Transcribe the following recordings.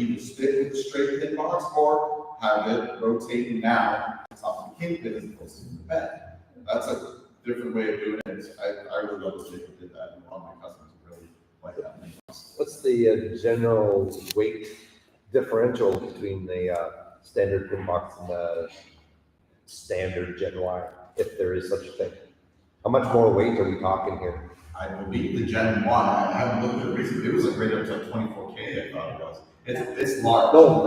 either stick with the straight pin box or have it rotating now on top of the kingpin as opposed to the bed. That's a different way of doing it. I really love the way they did that, and a lot of my customers really like that. What's the general weight differential between the standard pin box and the standard Gen Y, if there is such a thing? How much more weight are we talking here? I believe the Gen 1, I haven't looked at it recently, it was like right up to 24K, I thought it was. It's large. No,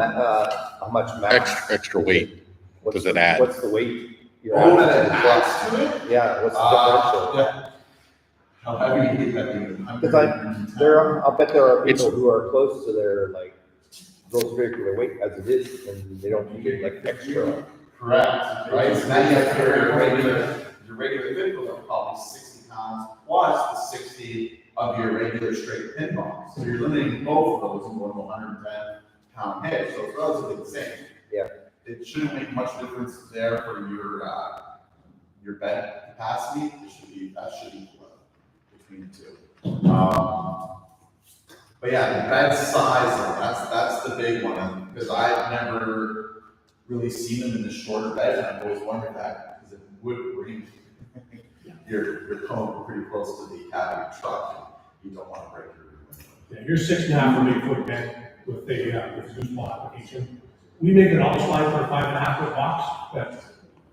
how much max? Extra weight. Does it add? What's the weight? Oh, that it adds to it? Yeah, what's the differential? Yeah. How heavy you get that thing? Because I'll bet there are people who are close to their like gross vehicular weight as it is, and they don't need like extra. Correct, right? So now you have to carry your regular vehicle are probably 60 pounds plus the 60 of your regular straight pin box. So you're limiting both of those to going to 110 pound hitch. So it's relatively the same. Yeah. It shouldn't make much difference there for your bed capacity. That should be between the two. But yeah, the bed size, that's the big one, because I've never really seen them in the shorter beds, and I've always wondered that, because it would bring your cone pretty close to the cab of your truck. You don't want to break your window. Yeah, you're 6.5 or 8 foot bed with the Goose application. We make an all slide for a 5.5 foot box, but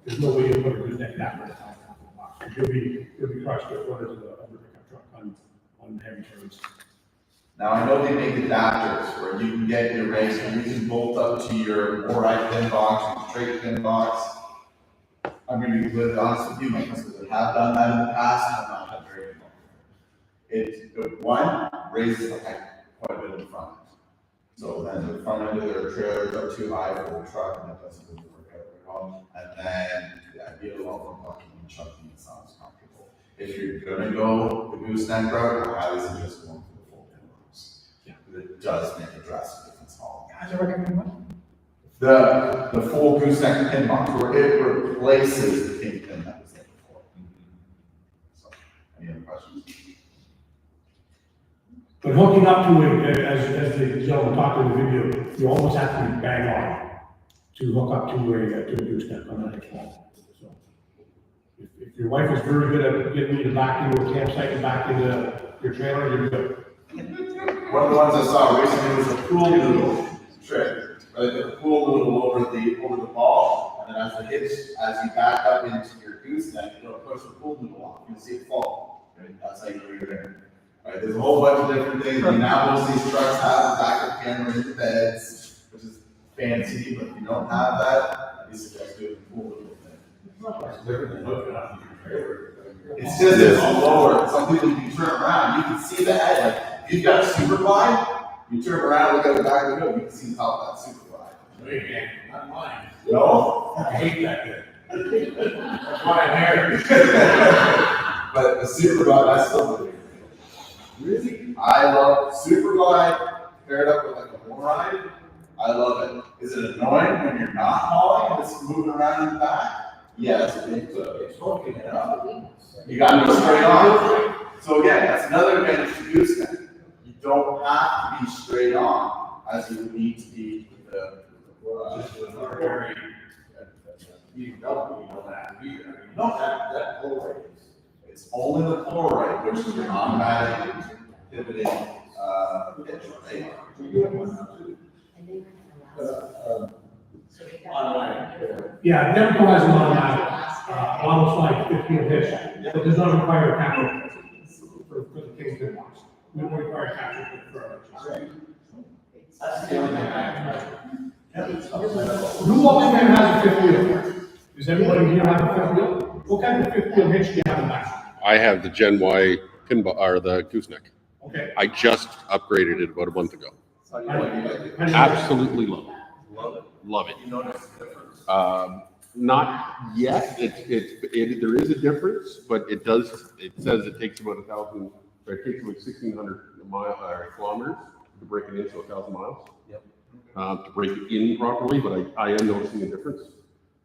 there's no way you'll put a Gooseneck that for a 5.5 foot box. You'll be crushed with one of the pickup truck on heavy turns. Now, I know they make adapters where you can get your race and you can bolt up to your right pin box, your straight pin box. I'm going to be completely honest with you, my customers that have done that in the past have not had very good luck. One, raises the height quite a bit in the front. So then the front end of their trailers are too high for the truck, and that doesn't really work out very well. And then the idea of from parking and chucking, it sounds comfortable. If you're going to go the gooseneck route, I highly suggest going for the full pin box. Yeah. It does make a drastic difference. Guys, I recommend what? The full gooseneck pin box, where it replaces the kingpin that was there before. So, any other questions? But hooking up to it, as the gentleman talked in the video, you almost have to be bang on to hook up to a gooseneck on that X1. So, if your wife is very good at getting you to back into a campsite and back into your trailer, you're good. One of the ones I saw recently was a pool noodle trick. Right, the pool noodle over the ball, and then as you back up into your gooseneck, it'll push the pool noodle off. You'll see it fall. Right? That's how you know you're there. Right, there's a whole bunch of different things. And now most of these trucks have a backup camera in the beds, which is fancy, but if you don't have that, I suggest doing the pool noodle thing. It's not much different than hooking up to your trailer. It's just it's lower. Some people, you can turn around, you can see the head. Like, if you've got a super glide, you turn around, look at the back of the window, you can see the top of that super glide. Wait, man, not mine. No? I hate that thing. That's why I'm here. But the super glide, that's still really good. Really? I love super glide paired up with like a warm ride. I love it. Is it annoying when you're not hauling and it's moving around in the back? Yes, it's hooking it up. You got to go straight on. So again, that's another advantage to gooseneck. You don't have to be straight on as you would need to be with the you know that pull rate. It's only the pull rate, which is your automatic pivoting pitch, right? Yeah, Demco has an automatic, auto slide 15 pitch, but does not require a capture for the kingpin box. We don't require a capture for That's the only thing I Who up there has a fifth wheel? Does everybody here have a fifth wheel? What kind of fifth wheel hitch do you have in the back? I have the Gen Y pinball, or the gooseneck. Okay. I just upgraded it about a month ago. How do you Absolutely love it. love it. Love it. You notice the difference? Not yet. There is a difference, but it does. It says it takes about 1,000. It takes about 1,600 kilometers to break it into 1,000 miles. Yep. To break it in properly, but I am noticing a difference.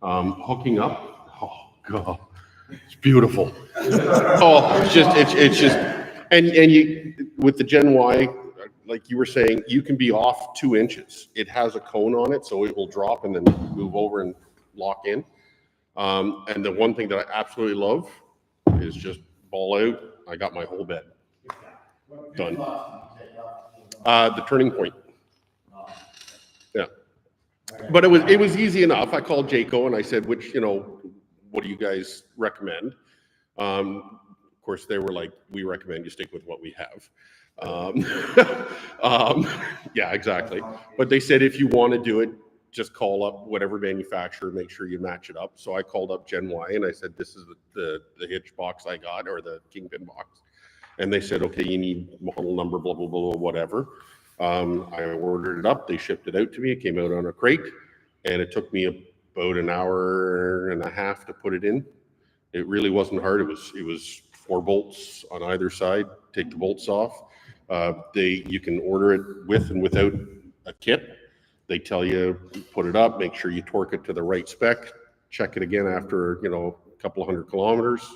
Hooking up, oh god, it's beautiful. Oh, it's just, and you with the Gen Y, like you were saying, you can be off 2 inches. It has a cone on it, so it will drop and then move over and lock in. And the one thing that I absolutely love is just ball out. I got my whole bed done. The turning point. Yeah. But it was easy enough. I called Jayco and I said, what do you guys recommend? Of course, they were like, we recommend you stick with what we have. Yeah, exactly. But they said, if you want to do it, just call up whatever manufacturer, make sure you match it up. So I called up Gen Y and I said, this is the hitch box I got, or the kingpin box. And they said, okay, you need model number, blah, blah, blah, whatever. I ordered it up. They shipped it out to me. It came out on a crate and it took me about an hour and a half to put it in. It really wasn't hard. It was 4 bolts on either side. Take the bolts off. You can order it with and without a kit. They tell you, put it up, make sure you torque it to the right spec, check it again after, a couple of 100 kilometers.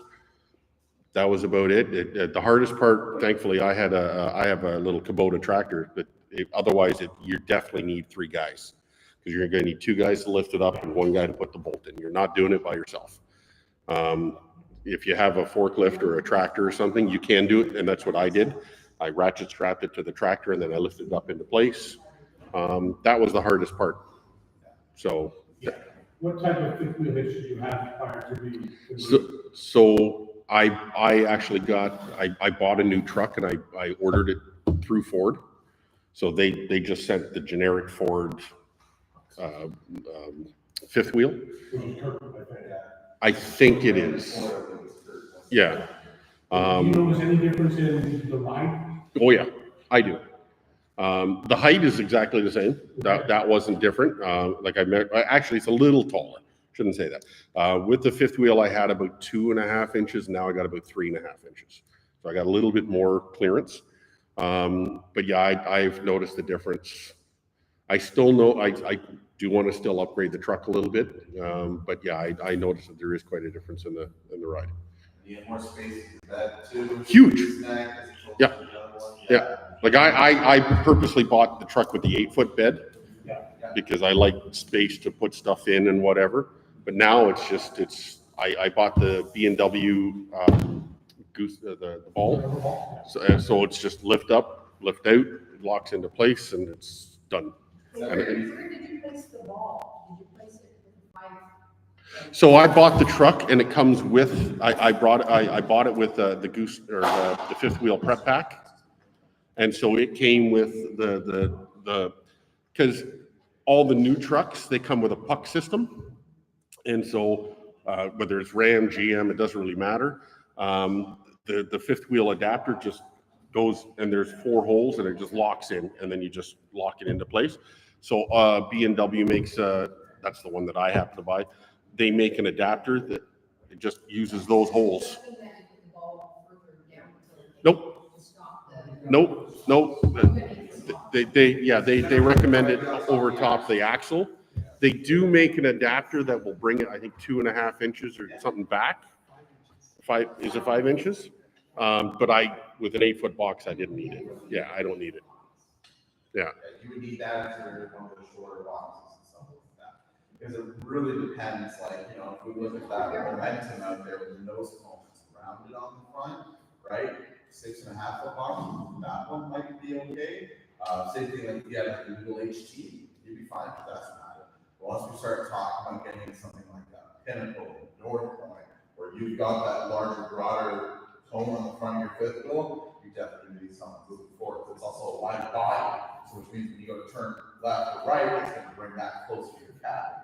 That was about it. The hardest part, thankfully, I have a little Kubota tractor, but otherwise you definitely need 3 guys, because you're going to need 2 guys to lift it up and 1 guy to put the bolt in. You're not doing it by yourself. If you have a forklift or a tractor or something, you can do it, and that's what I did. I ratchet strapped it to the tractor and then I lifted it up into place. That was the hardest part. So, Yeah. What type of fifth wheel hitch did you have prior to the? So I actually I bought a new truck and I ordered it through Ford. So they just sent the generic Ford fifth wheel. I think it is. Yeah. Do you notice any difference in the ride? Oh yeah, I do. The height is exactly the same. That wasn't different. Actually, it's a little taller. Shouldn't say that. With the fifth wheel, I had about 2.5 inches. Now I got about 3.5 inches. So I got a little bit more clearance. But yeah, I've noticed the difference. I still know I do want to still upgrade the truck a little bit. But yeah, I noticed that there is quite a difference in the ride. You have more space for that too. Huge. Yeah. Yeah. Like I purposely bought the truck with the 8-foot bed because I like space to put stuff in and whatever. But now I bought the B&W the ball. So it's just lift up, lift out, it locks into place and it's done. Where did you place the ball? Did you place it with 5? So I bought the truck and it comes with, I bought it with the the fifth wheel prep pack. And so it came with because all the new trucks, they come with a puck system. And so whether it's Ram, GM, it doesn't really matter. The fifth wheel adapter just goes and there's 4 holes and it just locks in and then you just lock it into place. So B&W makes, that's the one that I happen to buy. They make an adapter that it just uses those holes. Nope. They recommend it over top the axle. They do make an adapter that will bring it, I think, 2.5 inches or something back. 5 inches? But with an 8-foot box, I didn't need it. Yeah, I don't need it. Yeah. You would need that if you're one of the shorter boxes and stuff like that. Because it really depends, if we look at that momentum out there with the nose cones rounded on the front, right? 6.5-foot box, that one might be okay. Same thing like if you had the little HT, you'd be fine with that matter. But once we start talking about getting into something like that, Pinnacle, North Point, where you've got that larger, broader cone on the front of your fifth wheel, you definitely need something moving forward. It's also a wide body, so which means when you go to turn left or right, it's going to bring that closer to your cab.